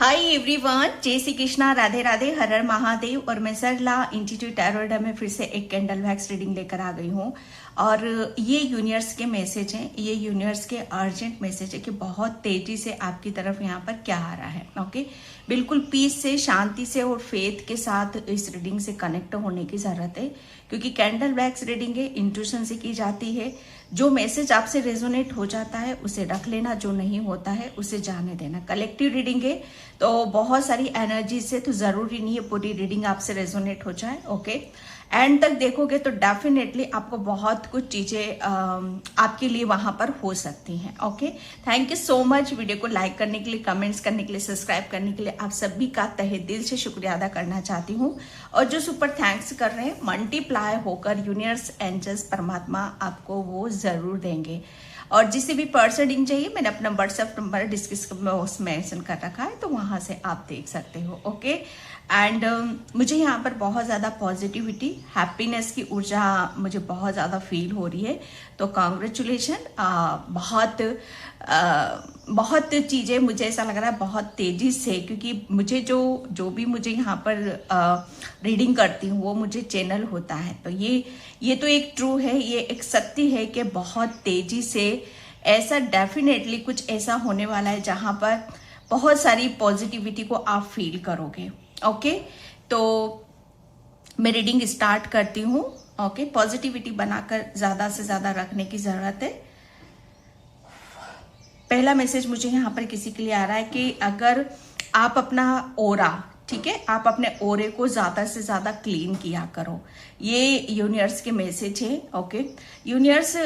Hi everyone, जय श्री कृष्णा, राधे राधे, हर हर महादेव। और मैं सरला इंस्टीट्यूट टैरोट में फिर से एक कैंडल वैक्स रीडिंग लेकर आ गई हूँ। और ये यूनिवर्स के मैसेज हैं, ये यूनिवर्स के अर्जेंट मैसेज है कि बहुत तेजी से आपकी तरफ यहाँ पर क्या आ रहा है। ओके, बिल्कुल पीस से, शांति से और फेथ के साथ इस रीडिंग से कनेक्ट होने की जरूरत है, क्योंकि कैंडल वैक्स रीडिंग है, इंट्यूशन से की जाती है। जो मैसेज आपसे रेजोनेट हो जाता है उसे रख लेना, जो नहीं होता है उसे जाने देना। कलेक्टिव रीडिंग है तो बहुत सारी एनर्जी से, तो जरूरी नहीं है पूरी रीडिंग आपसे रेजोनेट हो जाए। ओके, एंड तक देखोगे तो डेफिनेटली आपको बहुत कुछ चीजें आपके लिए वहां पर हो सकती हैं। Okay, thank you so much. Video को लाइक करने के लिए, कमेंट्स करने के लिए, सब्सक्राइब करने के लिए आप सभी का तहे दिल से शुक्रिया अदा करना चाहती हूँ। और जो सुपर थैंक्स कर रहे हैं, मल्टीप्लाई होकर यूनिवर्स, एंजल्स, परमात्मा आपको वो जरूर देंगे। और जिसे भी पर्सन रीडिंग चाहिए, मैंने अपना व्हाट्सएप नंबर डिस्क्रिप्शन में मेंशन कर रखा है, तो वहां से आप देख सकते हो। ओके, एंड मुझे यहाँ पर बहुत ज़्यादा पॉजिटिविटी, हैप्पीनेस की ऊर्जा मुझे बहुत ज़्यादा फील हो रही है। तो कांग्रेचुलेशन। बहुत चीज़ें मुझे ऐसा लग रहा है बहुत तेज़ी से, क्योंकि मुझे जो भी मुझे यहाँ पर रीडिंग करती हूँ वो मुझे चैनल होता है। तो ये तो एक ट्रू है, ये एक सत्य है कि बहुत तेज़ी से ऐसा डेफिनेटली कुछ ऐसा होने वाला है जहाँ पर बहुत सारी पॉजिटिविटी को आप फील करोगे। ओके, तो मैं रीडिंग स्टार्ट करती हूँ। ओके, पॉजिटिविटी बनाकर ज्यादा से ज्यादा रखने की जरूरत है। पहला मैसेज मुझे यहाँ पर किसी के लिए आ रहा है कि अगर आप अपना ओरा, ठीक है, आप अपने ओरे को ज्यादा से ज्यादा क्लीन किया करो। ये यूनिवर्स के मैसेज है। ओके, यूनिवर्स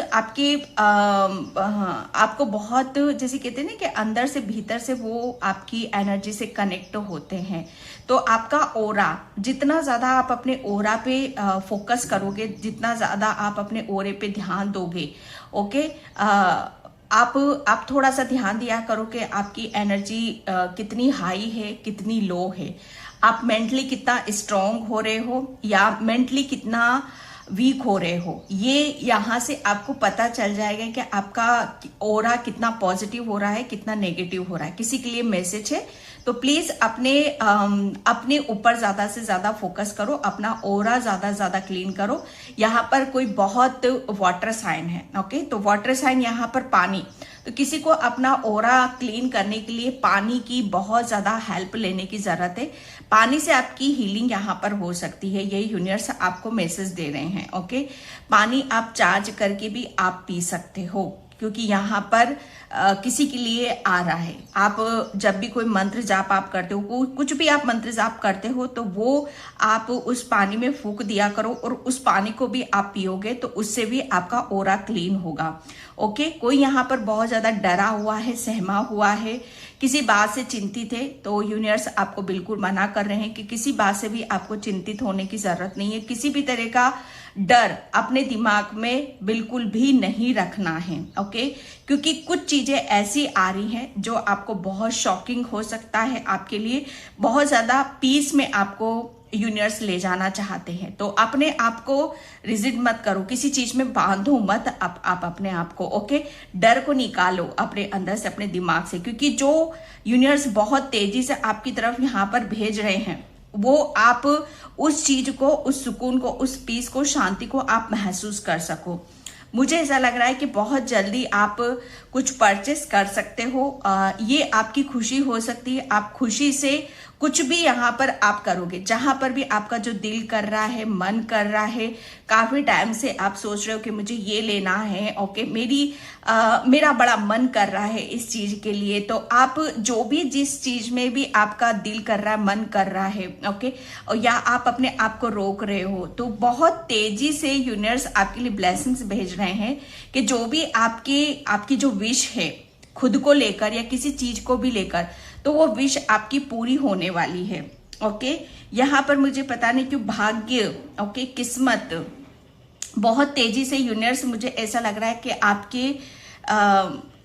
आपको बहुत, जैसे कहते हैं ना कि अंदर से भीतर से वो आपकी एनर्जी से कनेक्ट होते हैं। तो आपका ओरा, जितना ज्यादा आप अपने ओरा पे फोकस करोगे, जितना ज्यादा आप अपने ओरे पे ध्यान दोगे, ओके, आप थोड़ा सा ध्यान दिया करो कि आपकी एनर्जी कितनी हाई है, कितनी लो है। आप मेंटली कितना स्ट्रांग हो रहे हो या मेंटली कितना वीक हो रहे हो, ये यहाँ से आपको पता चल जाएगा कि आपका ओरा कितना पॉजिटिव हो रहा है, कितना नेगेटिव हो रहा है। किसी के लिए मैसेज है, तो प्लीज अपने ऊपर ज्यादा से ज्यादा फोकस करो, अपना ओरा ज्यादा से ज्यादा क्लीन करो। यहाँ पर कोई बहुत वाटर साइन है। ओके, तो वाटर साइन यहाँ पर पानी, तो किसी को अपना ओरा क्लीन करने के लिए पानी की बहुत ज्यादा हेल्प लेने की जरूरत है। पानी से आपकी हीलिंग यहाँ पर हो सकती है, ये यूनिवर्स आपको मैसेज दे रहे हैं। ओके, पानी आप चार्ज करके भी आप पी सकते हो, क्योंकि यहाँ पर किसी के लिए आ रहा है। आप जब भी कोई मंत्र जाप आप करते हो, कुछ भी आप मंत्र जाप करते हो, तो वो आप उस पानी में फूंक दिया करो और उस पानी को भी आप पियोगे, तो उससे भी आपका ओरा क्लीन होगा। ओके, कोई यहाँ पर बहुत ज्यादा डरा हुआ है, सहमा हुआ है, किसी बात से चिंतित है, तो यूनिवर्स आपको बिल्कुल मना कर रहे हैं कि किसी बात से भी आपको चिंतित होने की जरूरत नहीं है। किसी भी तरह का डर अपने दिमाग में बिल्कुल भी नहीं रखना है। ओके, क्योंकि कुछ चीजें ऐसी आ रही हैं जो आपको बहुत शॉकिंग हो सकता है, आपके लिए बहुत ज्यादा पीस में आपको यूनिवर्स ले जाना चाहते हैं। तो अपने आप को रिजिड मत करो, किसी चीज में बांधो मत आप अपने आप को। ओके, डर को निकालो अपने अंदर से, अपने दिमाग से, क्योंकि जो यूनिवर्स बहुत तेजी से आपकी तरफ यहाँ पर भेज रहे हैं, वो आप उस चीज को, उस सुकून को, उस पीस को, शांति को आप महसूस कर सको। मुझे ऐसा लग रहा है कि बहुत जल्दी आप कुछ परचेस कर सकते हो। ये आपकी खुशी हो सकती है। आप खुशी से कुछ भी यहाँ पर आप करोगे, जहां पर भी आपका जो दिल कर रहा है, मन कर रहा है, काफी टाइम से आप सोच रहे हो कि मुझे ये लेना है। ओके, मेरा बड़ा मन कर रहा है इस चीज के लिए, तो आप जो भी, जिस चीज में भी आपका दिल कर रहा है, मन कर रहा है, ओके, और या आप अपने आप को रोक रहे हो, तो बहुत तेजी से यूनिवर्स आपके लिए ब्लेसिंग्स भेज रहे हैं कि जो भी आपकी जो विश है खुद को लेकर या किसी चीज को भी लेकर, तो वो विश आपकी पूरी होने वाली है। ओके, यहाँ पर मुझे पता नहीं क्यों भाग्य, ओके, किस्मत, बहुत तेजी से यूनिवर्स, मुझे ऐसा लग रहा है कि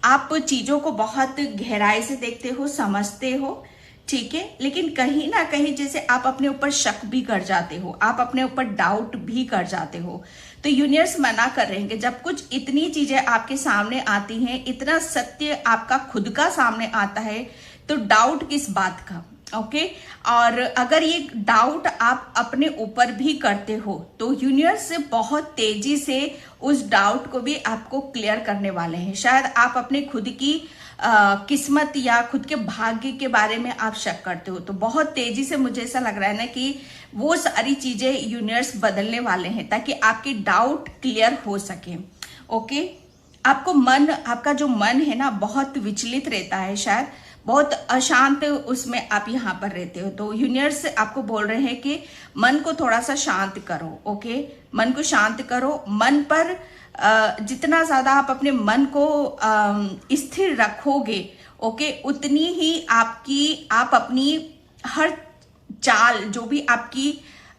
आप चीजों को बहुत गहराई से देखते हो, समझते हो, ठीक है, लेकिन कहीं ना कहीं जैसे आप अपने ऊपर शक भी कर जाते हो, आप अपने ऊपर डाउट भी कर जाते हो। तो यूनिवर्स मना कर रहे हैं कि जब कुछ इतनी चीजें आपके सामने आती हैं, इतना सत्य आपका खुद का सामने आता है, तो डाउट किस बात का, ओके। और अगर ये डाउट आप अपने ऊपर भी करते हो तो यूनिवर्स से बहुत तेजी से उस डाउट को भी आपको क्लियर करने वाले हैं। शायद आप अपने खुद की किस्मत या खुद के भाग्य के बारे में आप शक करते हो, तो बहुत तेजी से मुझे ऐसा लग रहा है ना कि वो सारी चीजें यूनिवर्स बदलने वाले हैं ताकि आपकी डाउट क्लियर हो सके, ओके। आपका जो मन है ना बहुत विचलित रहता है, शायद बहुत अशांत उसमें आप यहाँ पर रहते हो, तो यूनिवर्स आपको बोल रहे हैं कि मन को थोड़ा सा शांत करो, ओके। मन को शांत करो। मन पर जितना ज्यादा आप अपने मन को स्थिर रखोगे, ओके, उतनी ही आप अपनी हर चाल जो भी आपकी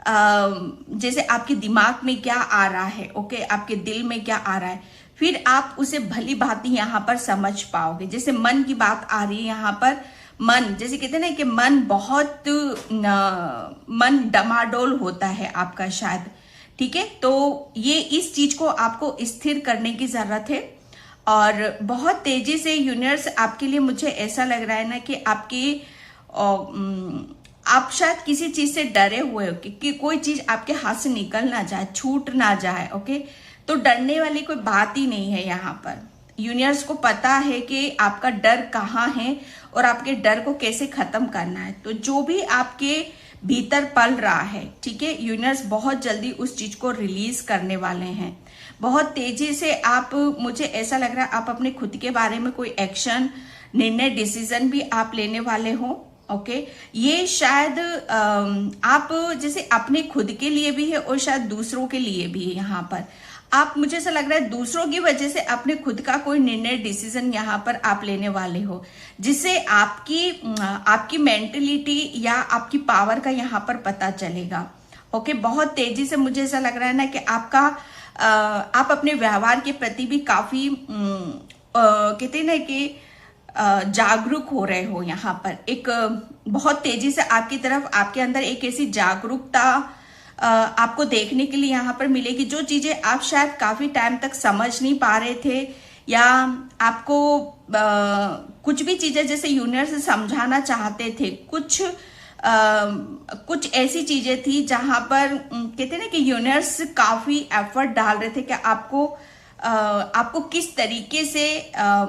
जैसे आपके दिमाग में क्या आ रहा है, ओके, आपके दिल में क्या आ रहा है, फिर आप उसे भली भांति यहाँ पर समझ पाओगे। जैसे मन की बात आ रही है यहाँ पर, मन जैसे कहते हैं ना कि मन डमाडोल होता है आपका शायद, ठीक है। तो ये इस चीज को आपको स्थिर करने की जरूरत है और बहुत तेजी से यूनिवर्स आपके लिए, मुझे ऐसा लग रहा है ना कि आप शायद किसी चीज से डरे हुए हो कि कोई चीज आपके हाथ से निकल ना जाए, छूट ना जाए, ओके। तो डरने वाली कोई बात ही नहीं है यहाँ पर। यूनिवर्स को पता है कि आपका डर कहाँ है और आपके डर को कैसे खत्म करना है। तो जो भी आपके भीतर पल रहा है, ठीक है, यूनिवर्स बहुत जल्दी उस चीज को रिलीज करने वाले हैं। बहुत तेजी से मुझे ऐसा लग रहा है आप अपने खुद के बारे में कोई एक्शन, निर्णय, डिसीजन भी आप लेने वाले हो, ओके। ये शायद आप जैसे अपने खुद के लिए भी है और शायद दूसरों के लिए भी है। यहाँ पर आप, मुझे ऐसा लग रहा है दूसरों की वजह से अपने खुद का कोई निर्णय, डिसीजन यहाँ पर आप लेने वाले हो, जिससे आपकी मेंटलिटी या आपकी पावर का यहाँ पर पता चलेगा, ओके। बहुत तेजी से मुझे ऐसा लग रहा है ना कि आप अपने व्यवहार के प्रति भी काफी कहते हैं ना कि जागरूक हो रहे हो। यहाँ पर एक बहुत तेजी से आपकी तरफ, आपके अंदर एक ऐसी जागरूकता आपको देखने के लिए यहाँ पर मिलेगी, जो चीजें आप शायद काफी टाइम तक समझ नहीं पा रहे थे, या आपको कुछ भी चीजें जैसे यूनिवर्स समझाना चाहते थे, कुछ ऐसी चीजें थी जहां पर कहते हैं ना कि यूनिवर्स काफी एफर्ट डाल रहे थे कि आपको किस तरीके से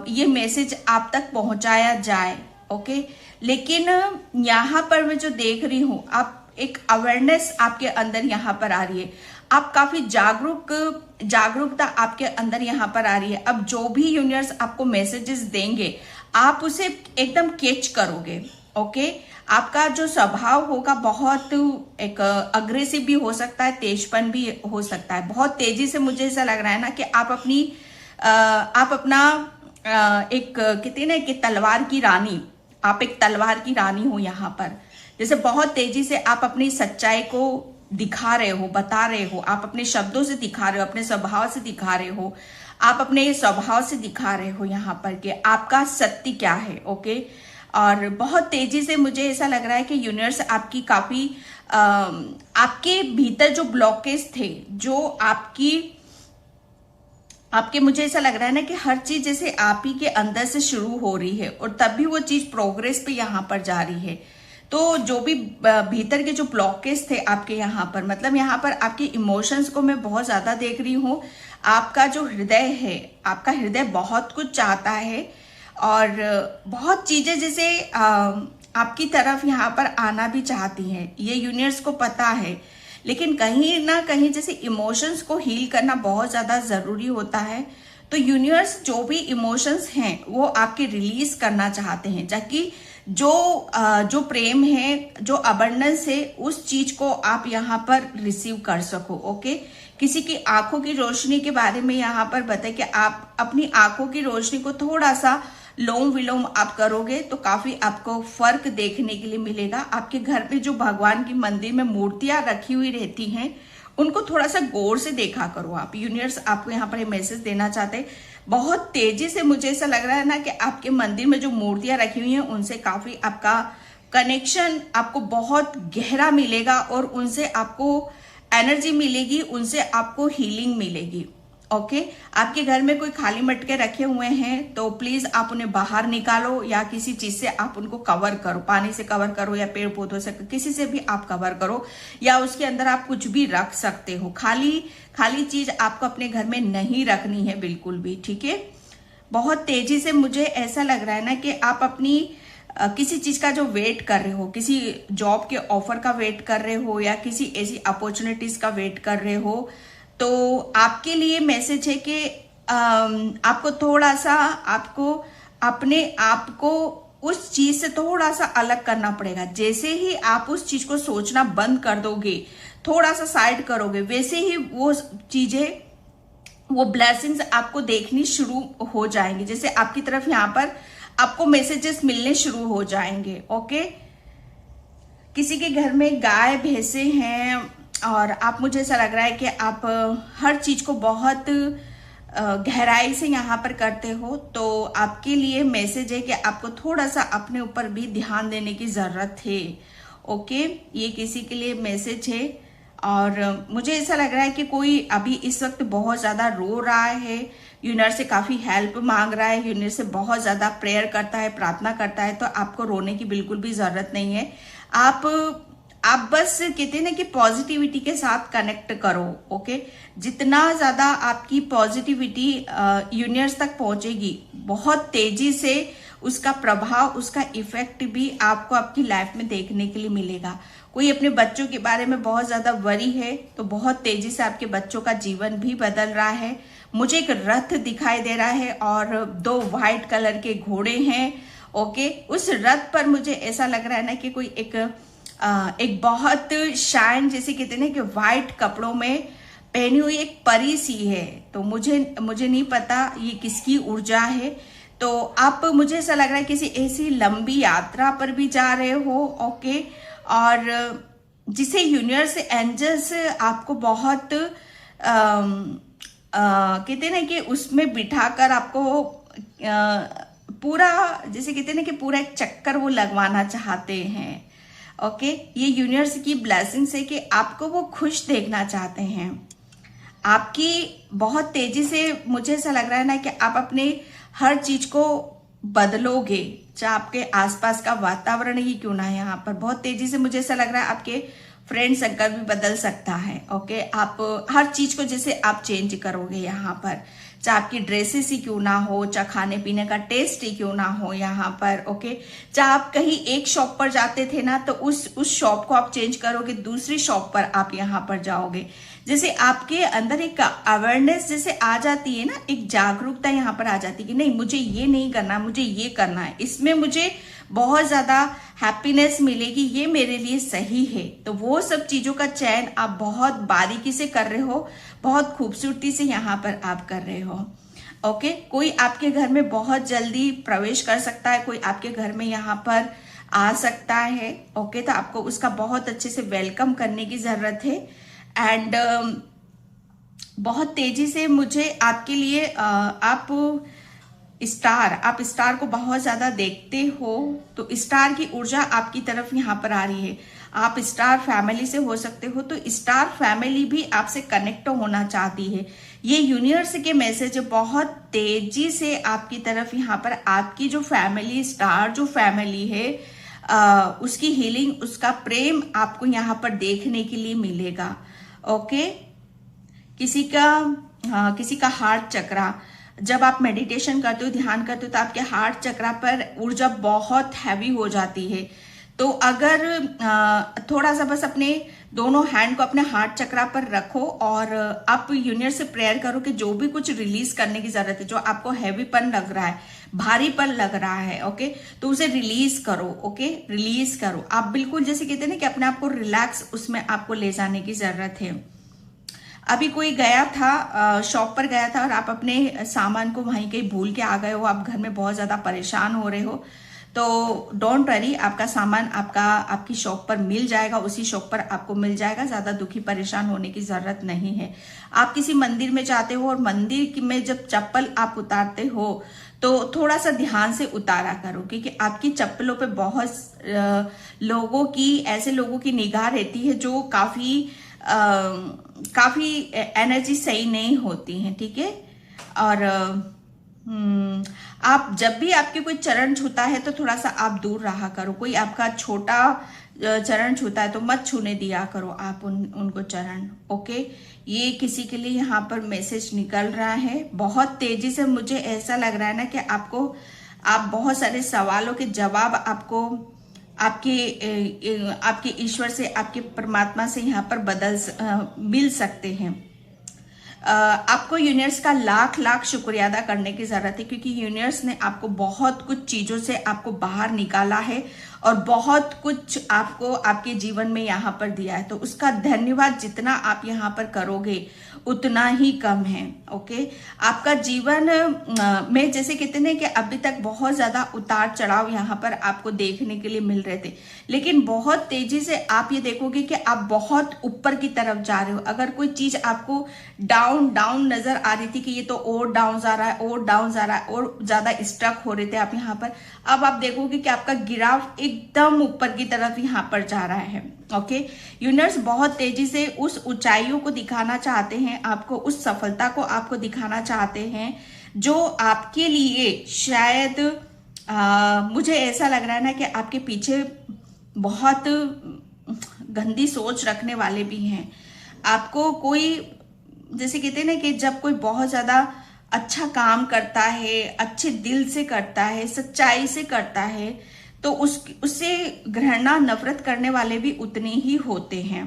ये मैसेज आप तक पहुंचाया जाए, ओके। लेकिन यहाँ पर मैं जो देख रही हूँ, आप एक अवेयरनेस आपके अंदर यहाँ पर आ रही है, आप काफी जागरूकता आपके अंदर यहाँ पर आ रही है। अब जो भी यूनिवर्स आपको मैसेजेस देंगे, आप उसे एकदम कैच करोगे, ओके। आपका जो स्वभाव होगा बहुत एक अग्रेसिव भी हो सकता है, तेजपन भी हो सकता है। बहुत तेजी से मुझे ऐसा लग रहा है ना कि आप अपना एक कहते हैं ना कि तलवार की रानी, आप एक तलवार की रानी हो यहाँ पर। जैसे बहुत तेजी से आप अपनी सच्चाई को दिखा रहे हो, बता रहे हो, आप अपने शब्दों से दिखा रहे हो, अपने स्वभाव से दिखा रहे हो, आप अपने स्वभाव से दिखा रहे हो यहाँ पर कि आपका सत्य क्या है, ओके। और बहुत तेजी से मुझे ऐसा लग रहा है कि यूनिवर्स आपकी काफी आपके भीतर जो ब्लॉकेज थे, जो आपके मुझे ऐसा लग रहा है ना कि हर चीज जैसे आप ही के अंदर से शुरू हो रही है और तब भी वो चीज प्रोग्रेस पे यहाँ पर जा रही है। तो जो भी भीतर के जो ब्लॉकेज थे आपके यहाँ पर, मतलब यहाँ पर आपके इमोशंस को मैं बहुत ज्यादा देख रही हूँ। आपका जो हृदय है, आपका हृदय बहुत कुछ चाहता है और बहुत चीजें जैसे आपकी तरफ यहाँ पर आना भी चाहती हैं, ये यूनिवर्स को पता है। लेकिन कहीं ना कहीं जैसे इमोशंस को हील करना बहुत ज्यादा जरूरी होता है। तो यूनिवर्स जो भी इमोशंस हैं वो आपके रिलीज करना चाहते हैं, ताकि जो प्रेम है, जो अबंडेंस है, उस चीज को आप यहाँ पर रिसीव कर सको, ओके। किसी की आंखों की रोशनी के बारे में यहाँ पर बताए कि आप अपनी आंखों की रोशनी को थोड़ा सा लोम विलोम आप करोगे तो काफी आपको फर्क देखने के लिए मिलेगा। आपके घर पे जो भगवान की मंदिर में मूर्तियां रखी हुई रहती हैं, उनको थोड़ा सा गौर से देखा करो आप। यूनिवर्स आपको यहाँ पर मैसेज देना चाहते हैं। बहुत तेजी से मुझे ऐसा लग रहा है ना कि आपके मंदिर में जो मूर्तियां रखी हुई हैं उनसे काफी आपका कनेक्शन आपको बहुत गहरा मिलेगा और उनसे आपको एनर्जी मिलेगी, उनसे आपको हीलिंग मिलेगी, ओके आपके घर में कोई खाली मटके रखे हुए हैं तो प्लीज आप उन्हें बाहर निकालो या किसी चीज से आप उनको कवर करो, पानी से कवर करो या पेड़ पौधों से, किसी से भी आप कवर करो, या उसके अंदर आप कुछ भी रख सकते हो। खाली चीज आपको अपने घर में नहीं रखनी है बिल्कुल भी, ठीक है। बहुत तेजी से मुझे ऐसा लग रहा है ना कि आप अपनी किसी चीज का जो वेट कर रहे हो, किसी जॉब के ऑफर का वेट कर रहे हो या किसी ऐसी अपॉर्चुनिटीज का वेट कर रहे हो, तो आपके लिए मैसेज है कि आपको थोड़ा सा आपको अपने आप को उस चीज से थोड़ा सा अलग करना पड़ेगा। जैसे ही आप उस चीज को सोचना बंद कर दोगे, थोड़ा सा साइड करोगे, वैसे ही वो चीजें, वो ब्लेसिंग्स आपको देखनी शुरू हो जाएंगी। जैसे आपकी तरफ यहाँ पर आपको मैसेजेस मिलने शुरू हो जाएंगे। ओके किसी के घर में गाय भैंसे हैं और आप, मुझे ऐसा लग रहा है कि आप हर चीज को बहुत गहराई से यहाँ पर करते हो, तो आपके लिए मैसेज है कि आपको थोड़ा सा अपने ऊपर भी ध्यान देने की जरूरत है। ओके ये किसी के लिए मैसेज है। और मुझे ऐसा लग रहा है कि कोई अभी इस वक्त बहुत ज्यादा रो रहा है, यूनिवर्स से काफी हेल्प मांग रहा है, यूनिवर्स से बहुत ज्यादा प्रेयर करता है, प्रार्थना करता है। तो आपको रोने की बिल्कुल भी जरूरत नहीं है। आप बस कहते हैं ना कि पॉजिटिविटी के साथ कनेक्ट करो। ओके जितना ज्यादा आपकी पॉजिटिविटी यूनिवर्स तक पहुंचेगी, बहुत तेजी से उसका प्रभाव, उसका इफेक्ट भी आपको आपकी लाइफ में देखने के लिए मिलेगा। कोई अपने बच्चों के बारे में बहुत ज्यादा वरी है तो बहुत तेजी से आपके बच्चों का जीवन भी बदल रहा है। मुझे एक रथ दिखाई दे रहा है और 2 व्हाइट कलर के घोड़े हैं। ओके उस रथ पर मुझे ऐसा लग रहा है ना कि कोई एक बहुत शाइन, जैसे कहते हैं ना कि व्हाइट कपड़ों में पहनी हुई एक परी सी है। तो मुझे नहीं पता ये किसकी ऊर्जा है। तो आप, मुझे ऐसा लग रहा है किसी ऐसी लंबी यात्रा पर भी जा रहे हो। ओके और जिसे यूनिवर्स एंजल्स आपको बहुत कहते हैं ना कि उसमें बिठाकर आपको पूरा, जैसे कहते हैं ना कि पूरा एक चक्कर वो लगवाना चाहते हैं। ओके ये यूनिवर्स की ब्लेसिंग है कि आपको वो खुश देखना चाहते हैं। आपकी बहुत तेजी से, मुझे ऐसा लग रहा है ना कि आप अपने हर चीज को बदलोगे, चाहे आपके आसपास का वातावरण ही क्यों ना है। यहाँ पर बहुत तेजी से मुझे ऐसा लग रहा है आपके फ्रेंड सर्कल भी बदल सकता है। ओके आप हर चीज को जैसे आप चेंज करोगे यहाँ पर, चाहे आपकी ड्रेसेस ही क्यों ना हो, चाहे खाने पीने का टेस्ट ही क्यों ना हो यहाँ पर। ओके चाहे आप कहीं एक शॉप पर जाते थे ना, तो उस शॉप को आप चेंज करोगे, दूसरी शॉप पर आप यहाँ पर जाओगे। जैसे आपके अंदर एक अवेयरनेस जैसे आ जाती है ना, एक जागरूकता यहाँ पर आ जाती है कि नहीं मुझे ये नहीं करना, मुझे ये करना है, इसमें मुझे बहुत ज्यादा हैप्पीनेस मिलेगी, ये मेरे लिए सही है। तो वो सब चीजों का चयन आप बहुत बारीकी से कर रहे हो, बहुत खूबसूरती से यहाँ पर आप कर रहे हो। ओके कोई आपके घर में बहुत जल्दी प्रवेश कर सकता है, कोई आपके घर में यहाँ पर आ सकता है। ओके तो आपको उसका बहुत अच्छे से वेलकम करने की जरूरत है। एंड बहुत तेजी से मुझे आपके लिए आप स्टार को बहुत ज्यादा देखते हो, तो स्टार की ऊर्जा आपकी तरफ यहाँ पर आ रही है। आप स्टार फैमिली से हो सकते हो, तो स्टार फैमिली भी आपसे कनेक्ट होना चाहती है। ये यूनिवर्स के मैसेज बहुत तेजी से आपकी तरफ यहाँ पर, आपकी जो फैमिली, स्टार जो फैमिली है, उसकी हीलिंग, उसका प्रेम आपको यहाँ पर देखने के लिए मिलेगा। ओके किसी का हार्ट चक्रा, जब आप मेडिटेशन करते हो, ध्यान करते हो, तो आपके हार्ट चक्रा पर ऊर्जा बहुत हैवी हो जाती है। तो अगर थोड़ा सा बस अपने दोनों हैंड को अपने हार्ट चक्रा पर रखो और आप यूनिवर्स से प्रेयर करो कि जो भी कुछ रिलीज करने की जरूरत है, जो आपको हैवीपन लग रहा है, भारीपन लग रहा है, ओके तो उसे रिलीज करो। ओके रिलीज करो। आप बिल्कुल जैसे कहते हैं ना कि अपने आप को रिलैक्स, उसमें आपको ले जाने की जरूरत है। अभी कोई गया था, शॉप पर गया था और आप अपने सामान को वहीं कहीं भूल के आ गए हो, आप घर में बहुत ज्यादा परेशान हो रहे हो, तो डोंट वरी, आपका सामान आपकी शॉप पर मिल जाएगा, उसी शॉप पर आपको मिल जाएगा। ज्यादा दुखी परेशान होने की जरूरत नहीं है। आप किसी मंदिर में जाते हो और मंदिर में जब चप्पल आप उतारते हो तो थोड़ा सा ध्यान से उतारा करो, क्योंकि आपकी चप्पलों पे बहुत ऐसे लोगों की निगाह रहती है जो काफी काफी एनर्जी सही नहीं होती है, ठीक है। और आप जब भी आपके कोई चरण छूता है तो थोड़ा सा आप दूर रहा करो। कोई आपका छोटा चरण छूता है तो मत छूने दिया करो आप उनको चरण, ओके। ये किसी के लिए यहाँ पर मैसेज निकल रहा है। बहुत तेजी से मुझे ऐसा लग रहा है ना कि आप बहुत सारे सवालों के जवाब आपको आपके ईश्वर से, आपके परमात्मा से यहाँ पर मिल सकते हैं। आपको यूनिवर्स का लाख लाख शुक्रिया अदा करने की जरूरत है, क्योंकि यूनिवर्स ने आपको बहुत कुछ चीजों से आपको बाहर निकाला है और बहुत कुछ आपको आपके जीवन में यहाँ पर दिया है। तो उसका धन्यवाद जितना आप यहाँ पर करोगे उतना ही कम है, ओके। आपका जीवन में जैसे कहते हैं कि अभी तक बहुत ज्यादा उतार चढ़ाव यहाँ पर आपको देखने के लिए मिल रहे थे, लेकिन बहुत तेजी से आप ये देखोगे कि आप बहुत ऊपर की तरफ जा रहे हो। अगर कोई चीज आपको डाउन डाउन नजर आ रही थी कि ये तो और डाउन जा रहा है, और डाउन जा रहा है, और ज्यादा स्ट्रक हो रहे थे आप यहाँ पर, अब आप देखोगे कि आपका गिराव एकदम ऊपर की तरफ यहाँ पर जा रहा है, ओके। यूनिवर्स बहुत तेजी से उस ऊंचाइयों को दिखाना चाहते हैं आपको, उस सफलता को आपको दिखाना चाहते हैं जो आपके लिए शायद मुझे ऐसा लग रहा है ना कि आपके पीछे बहुत गंदी सोच रखने वाले भी हैं। आपको कोई जैसे कहते हैं ना कि जब कोई बहुत ज्यादा अच्छा काम करता है, अच्छे दिल से करता है, सच्चाई से करता है, तो उससे घृणा नफरत करने वाले भी उतने ही होते हैं,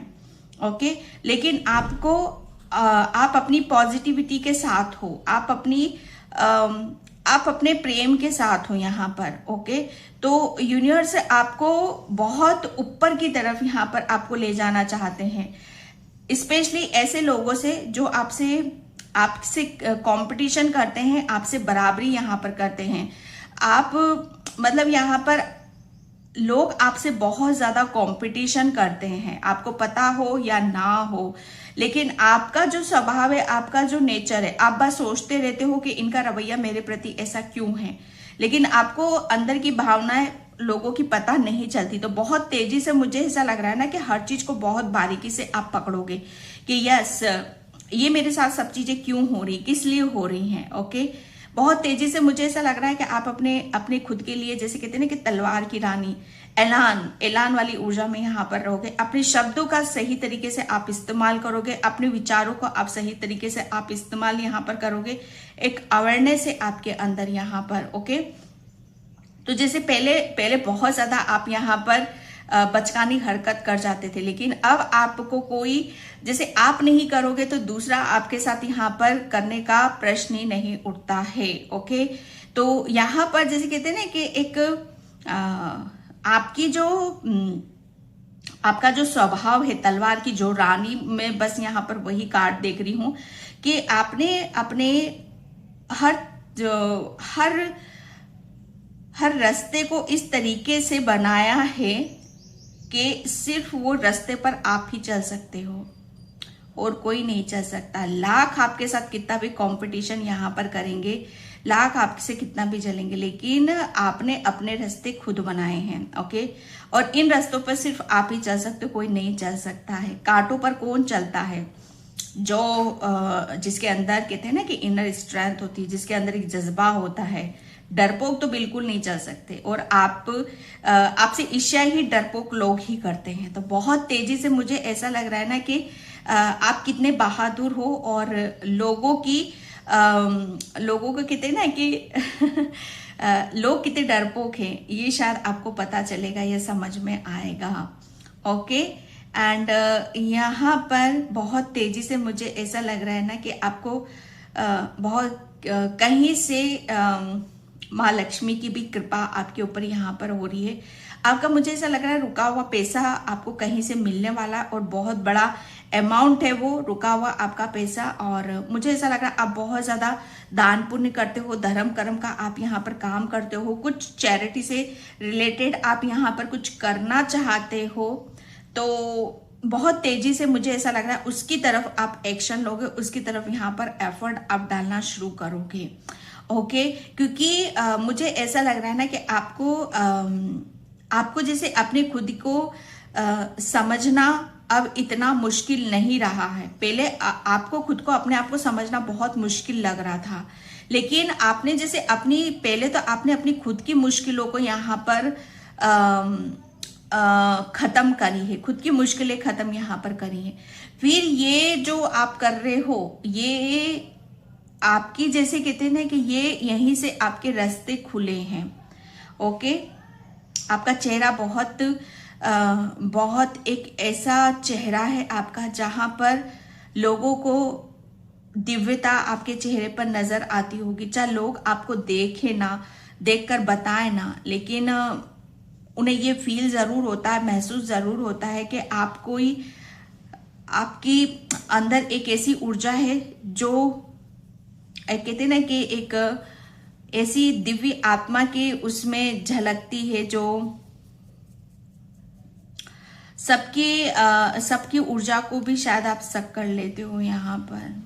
ओके। लेकिन आप अपनी पॉजिटिविटी के साथ हो, आप अपने प्रेम के साथ हो यहाँ पर, ओके। तो यूनिवर्स आपको बहुत ऊपर की तरफ यहाँ पर आपको ले जाना चाहते हैं, स्पेशली ऐसे लोगों से जो आपसे कंपटीशन करते हैं, आपसे बराबरी यहाँ पर करते हैं। आप मतलब यहाँ पर लोग आपसे बहुत ज्यादा कंपटीशन करते हैं, आपको पता हो या ना हो, लेकिन आपका जो स्वभाव है, आपका जो नेचर है, आप बस सोचते रहते हो कि इनका रवैया मेरे प्रति ऐसा क्यों है, लेकिन आपको अंदर की भावनाएं लोगों की पता नहीं चलती। तो बहुत तेजी से मुझे ऐसा लग रहा है ना कि हर चीज को बहुत बारीकी से आप पकड़ोगे कि यस, ये मेरे साथ सब चीजें क्यों हो रही, किस लिए हो रही हैं, ओके। बहुत तेजी से मुझे ऐसा लग रहा है कि आप अपने खुद के लिए, जैसे कहते हैं ना कि तलवार की रानी, एलान वाली ऊर्जा में यहाँ पर रहोगे। अपने शब्दों का सही तरीके से आप इस्तेमाल करोगे, अपने विचारों को आप सही तरीके से आप इस्तेमाल यहाँ पर करोगे। एक अवेयरनेस है आपके अंदर यहाँ पर, ओके। तो जैसे पहले बहुत ज्यादा आप यहाँ पर बचकानी हरकत कर जाते थे, लेकिन अब आपको कोई, जैसे आप नहीं करोगे तो दूसरा आपके साथ यहाँ पर करने का प्रश्न ही नहीं उठता है, ओके। तो यहाँ पर जैसे कहते हैं ना कि एक आपका जो स्वभाव है तलवार की जो रानी, मैं बस यहाँ पर वही कार्ड देख रही हूं कि आपने अपने हर रास्ते को इस तरीके से बनाया है कि सिर्फ वो रास्ते पर आप ही चल सकते हो और कोई नहीं चल सकता। लाख आपके साथ कितना भी कंपटीशन यहाँ पर करेंगे, लाख आपसे कितना भी चलेंगे, लेकिन आपने अपने रास्ते खुद बनाए हैं, ओके। और इन रास्तों पर सिर्फ आप ही चल सकते हो, कोई नहीं चल सकता है। कांटों पर कौन चलता है? जो जिसके अंदर कहते हैं ना कि इनर स्ट्रेंथ होती है, जिसके अंदर एक जज्बा होता है। डरपोक तो बिल्कुल नहीं चल सकते, और आपसे ईर्ष्या ही डरपोक लोग ही करते हैं। तो बहुत तेजी से मुझे ऐसा लग रहा है ना कि आप कितने बहादुर हो, और लोगों को कहते हैं ना कि लोग कितने डरपोक हैं, ये शायद आपको पता चलेगा, ये समझ में आएगा, ओके। एंड यहाँ पर बहुत तेजी से मुझे ऐसा लग रहा है ना कि आपको बहुत कहीं से माँ लक्ष्मी की भी कृपा आपके ऊपर यहाँ पर हो रही है। आपका मुझे ऐसा लग रहा है रुका हुआ पैसा आपको कहीं से मिलने वाला, और बहुत बड़ा अमाउंट है वो रुका हुआ आपका पैसा। और मुझे ऐसा लग रहा है आप बहुत ज्यादा दान पुण्य करते हो, धर्म कर्म का आप यहाँ पर काम करते हो, कुछ चैरिटी से रिलेटेड आप यहाँ पर कुछ करना चाहते हो। तो बहुत तेजी से मुझे ऐसा लग रहा है उसकी तरफ आप एक्शन लोगे, उसकी तरफ यहाँ पर एफर्ट आप डालना शुरू करोगे, ओके। क्योंकि मुझे ऐसा लग रहा है ना कि आपको जैसे अपने खुद को समझना, अब इतना मुश्किल नहीं रहा है। पहले आपको खुद को अपने आप को समझना बहुत मुश्किल लग रहा था, लेकिन आपने जैसे पहले तो आपने अपनी खुद की मुश्किलों को यहाँ पर खत्म करी है, खुद की मुश्किलें खत्म यहाँ पर करी है। फिर ये जो आप कर रहे हो, ये आपकी जैसे कहते हैं ना कि ये यहीं से आपके रास्ते खुले हैं। ओके, आपका चेहरा बहुत एक ऐसा चेहरा है आपका जहां पर लोगों को दिव्यता आपके चेहरे पर नजर आती होगी। चाहे लोग आपको देखे ना, देखकर बताए ना, लेकिन उन्हें ये फील जरूर होता है, महसूस जरूर होता है कि आपकी अंदर एक ऐसी ऊर्जा है जो कहते हैं ना कि एक ऐसी दिव्य आत्मा की उसमें झलकती है, जो सबकी ऊर्जा को भी शायद आप सक कर लेते हो। यहाँ पर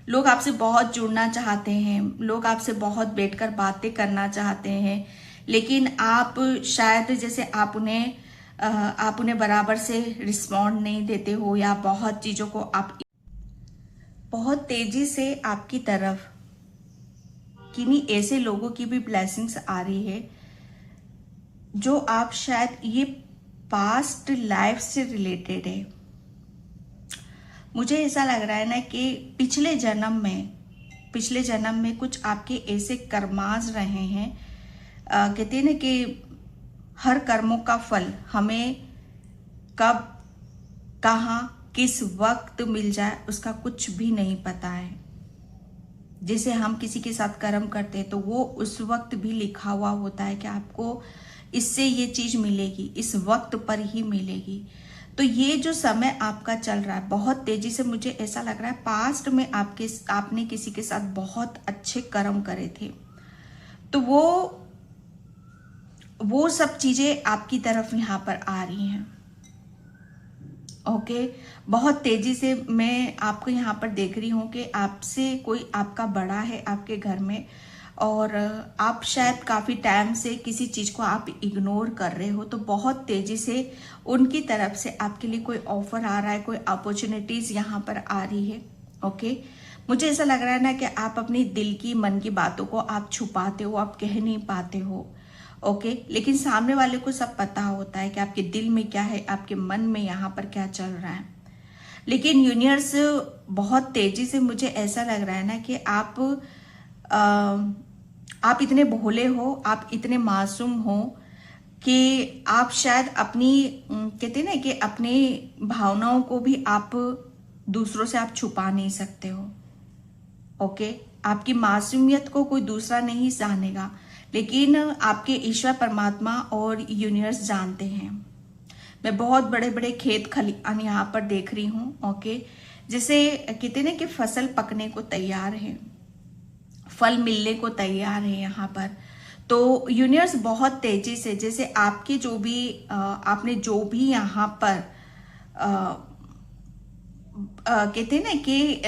लोग आपसे बहुत जुड़ना चाहते हैं, लोग आपसे बहुत बैठकर बातें करना चाहते हैं, लेकिन आप शायद जैसे आप उन्हें बराबर से रिस्पॉन्ड नहीं देते हो, या बहुत चीजों को आप बहुत तेजी से आपकी तरफ किन्हीं ऐसे लोगों की भी ब्लेसिंग्स आ रही है जो आप शायद ये पास्ट लाइफ से रिलेटेड है। मुझे ऐसा लग रहा है ना कि पिछले जन्म में कुछ आपके ऐसे कर्माज रहे हैं। कहते हैं ना कि हर कर्मों का फल हमें कब, कहाँ, किस वक्त मिल जाए उसका कुछ भी नहीं पता है। जैसे हम किसी के साथ कर्म करते हैं तो वो उस वक्त भी लिखा हुआ होता है कि आपको इससे ये चीज मिलेगी, इस वक्त पर ही मिलेगी। तो ये जो समय आपका चल रहा है बहुत तेजी से, मुझे ऐसा लग रहा है पास्ट में आपने किसी के साथ बहुत अच्छे कर्म करे थे, तो वो सब चीजें आपकी तरफ यहाँ पर आ रही हैं। ओके, बहुत तेजी से मैं आपको यहाँ पर देख रही हूँ कि आपसे कोई आपका बड़ा है आपके घर में, और आप शायद काफ़ी टाइम से किसी चीज़ को आप इग्नोर कर रहे हो, तो बहुत तेज़ी से उनकी तरफ से आपके लिए कोई ऑफर आ रहा है, कोई अपॉर्चुनिटीज़ यहाँ पर आ रही है। ओके, मुझे ऐसा लग रहा है ना कि आप अपनी दिल की, मन की बातों को आप छुपाते हो, आप कह नहीं पाते हो। ओके, लेकिन सामने वाले को सब पता होता है कि आपके दिल में क्या है, आपके मन में यहाँ पर क्या चल रहा है। लेकिन यूनिवर्स बहुत तेज़ी से, मुझे ऐसा लग रहा है ना कि आप इतने भोले हो, आप इतने मासूम हो कि आप शायद अपनी कहते हैं ना कि अपनी भावनाओं को भी आप दूसरों से आप छुपा नहीं सकते हो। ओके, आपकी मासूमियत को कोई दूसरा नहीं जानेगा, लेकिन आपके ईश्वर परमात्मा और यूनिवर्स जानते हैं। मैं बहुत बड़े बड़े खेत खलिहान यहाँ पर देख रही हूँ। ओके, जैसे कहते हैं ना कि फसल पकने को तैयार है, फल मिलने को तैयार है यहाँ पर। तो यूनिवर्स बहुत तेजी से, जैसे आपके जो भी आपने जो भी यहाँ पर कहते हैं ना कि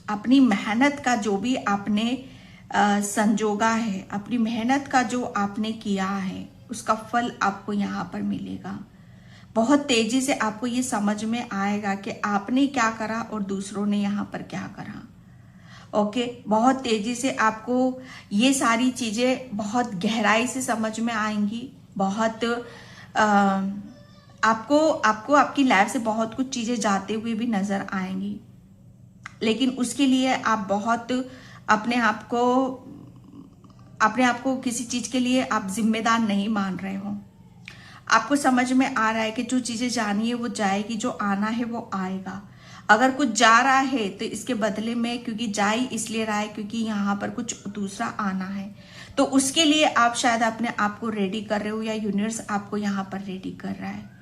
अपनी मेहनत का जो भी आपने संजोगा है, अपनी मेहनत का जो आपने किया है, उसका फल आपको यहाँ पर मिलेगा। बहुत तेजी से आपको ये समझ में आएगा कि आपने क्या करा और दूसरों ने यहाँ पर क्या करा। ओके, बहुत तेजी से आपको ये सारी चीजें बहुत गहराई से समझ में आएंगी। बहुत आपको आपकी लाइफ से बहुत कुछ चीजें जाते हुए भी नजर आएंगी, लेकिन उसके लिए आप बहुत अपने आप को किसी चीज के लिए आप जिम्मेदार नहीं मान रहे हो। आपको समझ में आ रहा है कि जो चीजें जानी है वो जाएगी, जो आना है वो आएगा। अगर कुछ जा रहा है तो इसके बदले में, क्योंकि जा ही इसलिए रहा है क्योंकि यहाँ पर कुछ दूसरा आना है, तो उसके लिए आप शायद अपने आप को रेडी कर रहे हो, या यूनिवर्स आपको यहाँ पर रेडी कर रहा है।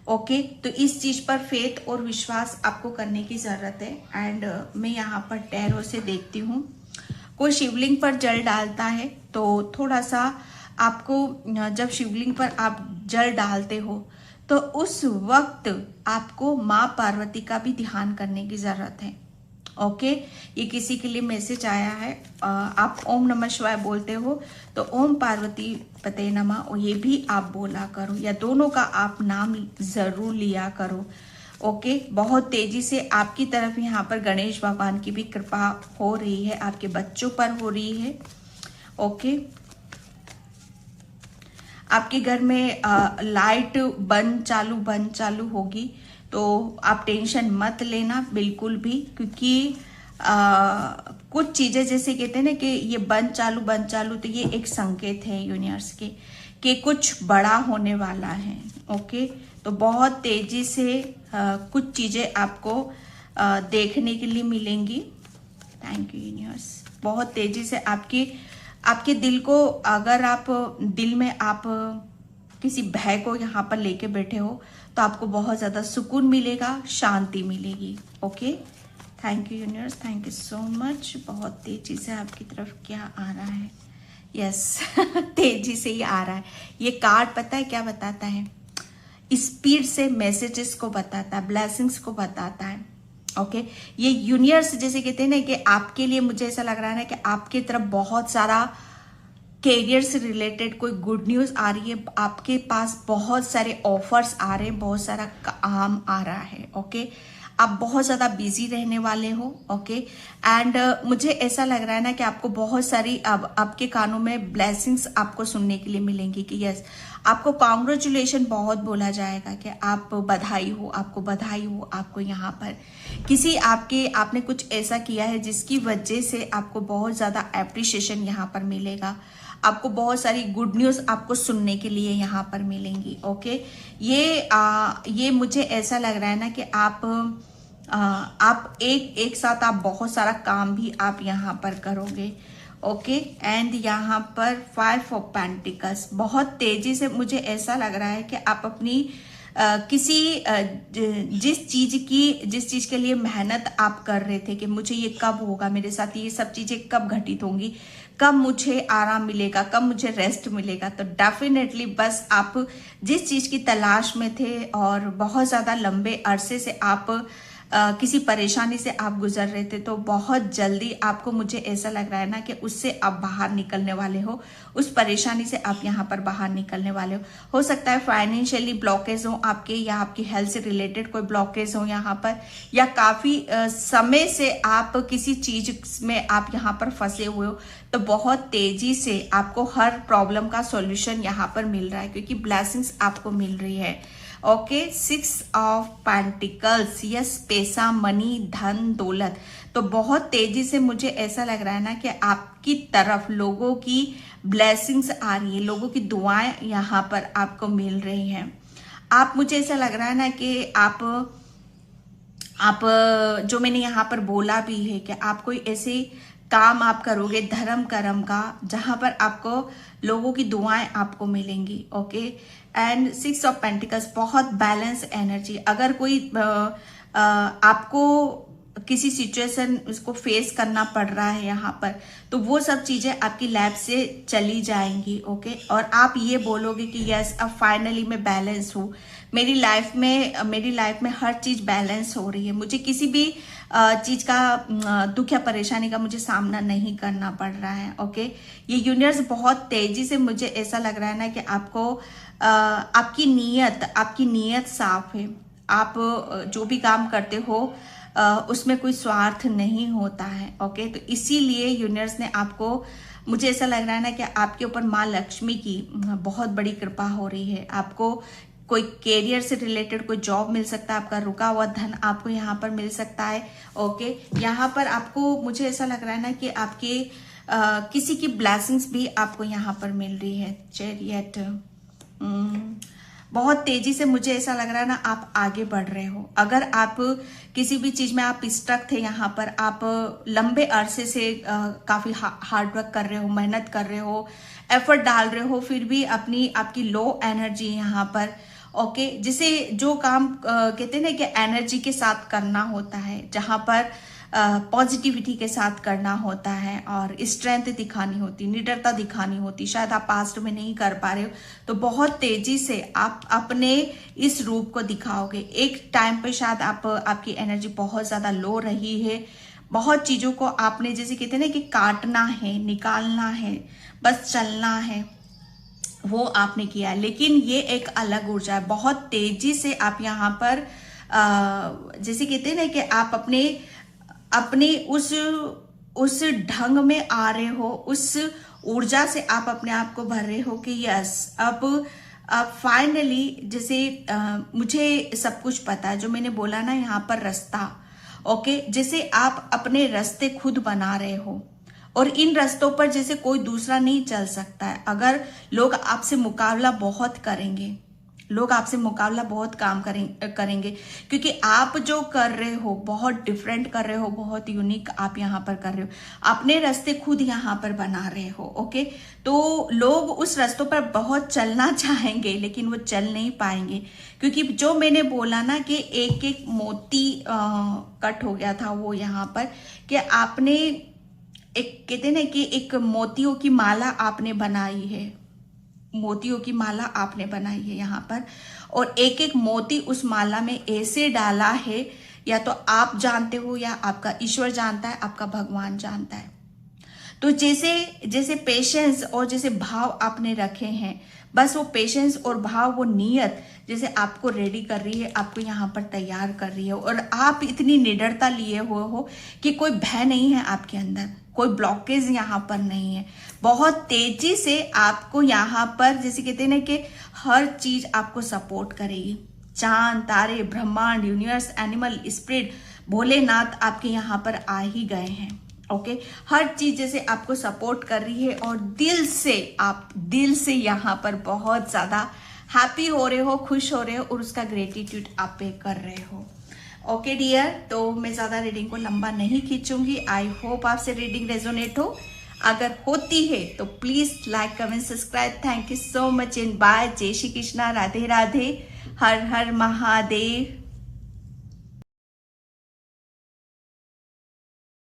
ओके, तो इस चीज पर फेथ और विश्वास आपको करने की जरूरत है। एंड मैं यहाँ पर टैरो से देखती हूँ, कोई शिवलिंग पर जल डालता है तो थोड़ा सा आपको, जब शिवलिंग पर आप जल डालते हो तो उस वक्त आपको माँ पार्वती का भी ध्यान करने की जरूरत है। ओके, ये किसी के लिए मैसेज आया है। आप ओम नमः शिवाय बोलते हो तो ओम पार्वती पते नमः, और ये भी आप बोला करो, या दोनों का आप नाम जरूर लिया करो। ओके, बहुत तेजी से आपकी तरफ यहाँ पर गणेश भगवान की भी कृपा हो रही है, आपके बच्चों पर हो रही है। ओके, आपके घर में लाइट बंद चालू होगी, तो आप टेंशन मत लेना बिल्कुल भी, क्योंकि कुछ चीजें जैसे कहते हैं ना कि ये बंद चालू, तो ये एक संकेत है यूनिवर्स के कि कुछ बड़ा होने वाला है। ओके, तो बहुत तेजी से कुछ चीजें आपको देखने के लिए मिलेंगी। Thank you universe. बहुत तेजी से आपके दिल को, अगर आप दिल में आप किसी भय को यहाँ पर लेके बैठे हो तो आपको बहुत ज्यादा सुकून मिलेगा, शांति मिलेगी। Okay, thank you universe, thank you so much. बहुत तेजी से आपकी तरफ क्या आ रहा है? यस तेजी से ही आ रहा है। ये कार्ड पता है क्या बताता है? स्पीड से मैसेजेस को बताता है, ब्लेसिंग्स को बताता है। ओके, ये यूनिवर्स जैसे कहते हैं ना कि आपके लिए, मुझे ऐसा लग रहा है ना कि आपकी तरफ बहुत सारा कैरियर से रिलेटेड कोई गुड न्यूज आ रही है, आपके पास बहुत सारे ऑफर्स आ रहे हैं, बहुत सारा काम आ रहा है। ओके, आप बहुत ज़्यादा बिजी रहने वाले हो। ओके, एंड मुझे ऐसा लग रहा है ना कि आपको बहुत सारी अब आपके कानों में ब्लेसिंग्स आपको सुनने के लिए मिलेंगी कि यस, आपको कॉन्ग्रेचुलेशन बहुत बोला जाएगा कि आप बधाई हो, आपको बधाई हो। आपको यहाँ पर आपने कुछ ऐसा किया है जिसकी वजह से आपको बहुत ज़्यादा एप्रिशिएशन यहाँ पर मिलेगा। आपको बहुत सारी गुड न्यूज़ आपको सुनने के लिए यहाँ पर मिलेंगी। ओके, ये मुझे ऐसा लग रहा है ना कि आप एक साथ आप बहुत सारा काम भी आप यहाँ पर करोगे। ओके, एंड यहाँ पर 5 ऑफ पेंटिकल्स, बहुत तेजी से मुझे ऐसा लग रहा है कि आप अपनी जिस चीज के लिए मेहनत आप कर रहे थे कि मुझे ये कब होगा, मेरे साथ ये सब चीजें कब घटित होंगी, कब मुझे आराम मिलेगा, कब मुझे रेस्ट मिलेगा, तो डेफिनेटली बस आप जिस चीज की तलाश में थे और बहुत ज्यादा लंबे अरसे से आप किसी परेशानी से आप गुजर रहे थे, तो बहुत जल्दी आपको, मुझे ऐसा लग रहा है ना कि उससे आप बाहर निकलने वाले हो, उस परेशानी से आप यहाँ पर बाहर निकलने वाले हो सकता है फाइनेंशियली ब्लॉकेज हो आपके, या आपकी हेल्थ से रिलेटेड कोई ब्लॉकेज हो यहाँ पर, या काफी समय से आप किसी चीज में आप यहाँ पर फंसे हुए हो, तो बहुत तेजी से आपको हर प्रॉब्लम का सॉल्यूशन यहाँ पर मिल रहा है, क्योंकि ब्लेसिंग्स आपको मिल रही है। ओके, 6 ऑफ पेंटिकल्स, यस, पैसा, मनी, धन, दौलत, तो बहुत तेजी से मुझे ऐसा लग रहा है ना कि आपकी तरफ लोगों की ब्लेसिंग्स आ रही है, लोगों की दुआएं यहाँ पर आपको मिल रही हैं। मुझे ऐसा लग रहा है ना कि आप जो मैंने यहाँ पर बोला भी है कि आप कोई ऐसे काम आप करोगे धर्म कर्म का, जहां पर आपको लोगों की दुआएं आपको मिलेंगी। ओके, एंड 6 ऑफ पेंटिकल्स, बहुत बैलेंस एनर्जी। अगर कोई आपको किसी सिचुएशन उसको फेस करना पड़ रहा है यहाँ पर, तो वो सब चीजें आपकी लाइफ से चली जाएंगी। ओके, और आप ये बोलोगे कि यस, अब फाइनली मैं बैलेंस हूँ, मेरी लाइफ में हर चीज बैलेंस हो रही है, मुझे किसी भी चीज का दुख या परेशानी का मुझे सामना नहीं करना पड़ रहा है। ओके, ये यूनिवर्स बहुत तेजी से, मुझे ऐसा लग रहा है ना कि आपको आपकी नीयत साफ है। आप जो भी काम करते हो उसमें कोई स्वार्थ नहीं होता है। ओके, तो इसीलिए यूनिवर्स ने आपको, मुझे ऐसा लग रहा है ना कि आपके ऊपर माँ लक्ष्मी की बहुत बड़ी कृपा हो रही है। आपको कोई कैरियर से रिलेटेड कोई जॉब मिल सकता है, आपका रुका हुआ धन आपको यहाँ पर मिल सकता है। ओके, यहाँ पर आपको, मुझे ऐसा लग रहा है ना कि आपके किसी की ब्लेसिंग्स भी आपको यहाँ पर मिल रही है। चैरियट, बहुत तेजी से मुझे ऐसा लग रहा है ना आप आगे बढ़ रहे हो। अगर आप किसी भी चीज में आप स्टक थे, यहाँ पर आप लंबे अरसे से काफी हार्ड वर्क कर रहे हो, मेहनत कर रहे हो, एफर्ट डाल रहे हो, फिर भी आपकी लो एनर्जी यहाँ पर। ओके, जिसे जो काम कहते हैं ना कि एनर्जी के साथ करना होता है, जहां पर पॉजिटिविटी के साथ करना होता है और स्ट्रेंथ दिखानी होती, निडरता दिखानी होती, शायद आप पास्ट में नहीं कर पा रहे हो, तो बहुत तेजी से आप अपने इस रूप को दिखाओगे। एक टाइम पे शायद आपकी एनर्जी बहुत ज्यादा लो रही है, बहुत चीजों को आपने जैसे कहते हैं ना कि काटना है, निकालना है, बस चलना है, वो आपने किया। लेकिन ये एक अलग ऊर्जा है, बहुत तेजी से आप यहाँ पर जैसे कहते हैं ना कि आप अपने उस ढंग में आ रहे हो, उस ऊर्जा से आप अपने आप को भर रहे हो कि यस अब फाइनली जैसे मुझे सब कुछ पता है, जो मैंने बोला ना यहाँ पर रास्ता, ओके, जैसे आप अपने रास्ते खुद बना रहे हो और इन रास्तों पर जैसे कोई दूसरा नहीं चल सकता है। अगर लोग आपसे मुकाबला बहुत करेंगे, लोग आपसे मुकाबला बहुत काम करेंगे क्योंकि आप जो कर रहे हो बहुत डिफरेंट कर रहे हो, बहुत यूनिक आप यहाँ पर कर रहे हो, अपने रास्ते खुद यहाँ पर बना रहे हो, ओके। तो लोग उस रास्तों पर बहुत चलना चाहेंगे लेकिन वो चल नहीं पाएंगे क्योंकि जो मैंने बोला ना कि एक एक मोती कट हो गया था वो यहाँ पर, कि आपने एक कहते ना कि एक मोतियों की माला आपने बनाई है, मोतियों की माला आपने बनाई है यहाँ पर, और एक एक मोती उस माला में ऐसे डाला है, या तो आप जानते हो या आपका ईश्वर जानता है, आपका भगवान जानता है। तो जैसे पेशेंस और जैसे भाव आपने रखे हैं, बस वो पेशेंस और भाव, वो नीयत जैसे आपको रेडी कर रही है, आपको यहाँ पर तैयार कर रही है, और आप इतनी निडरता लिए हुए हो कि कोई भय नहीं है आपके अंदर, कोई ब्लॉकेज यहाँ पर नहीं है। बहुत तेजी से आपको यहाँ पर जैसे कहते हैं ना कि हर चीज आपको सपोर्ट करेगी। चांद, तारे, ब्रह्मांड, यूनिवर्स, एनिमल, स्पिरिट, भोलेनाथ आपके यहाँ पर आ ही गए हैं, ओके। हर चीज जैसे आपको सपोर्ट कर रही है और आप दिल से यहाँ पर बहुत ज्यादा हैप्पी हो रहे हो, खुश हो रहे हो, और उसका ग्रेटिट्यूड आप पे कर रहे हो, ओके डियर। तो मैं ज्यादा रीडिंग को लंबा नहीं खींचूंगी। आई होप आपसे रीडिंग रेजोनेट हो। अगर होती है तो please like, comment, subscribe. Thank you so much and bye. जय श्री कृष्णा, राधे राधे, हर हर महादेव।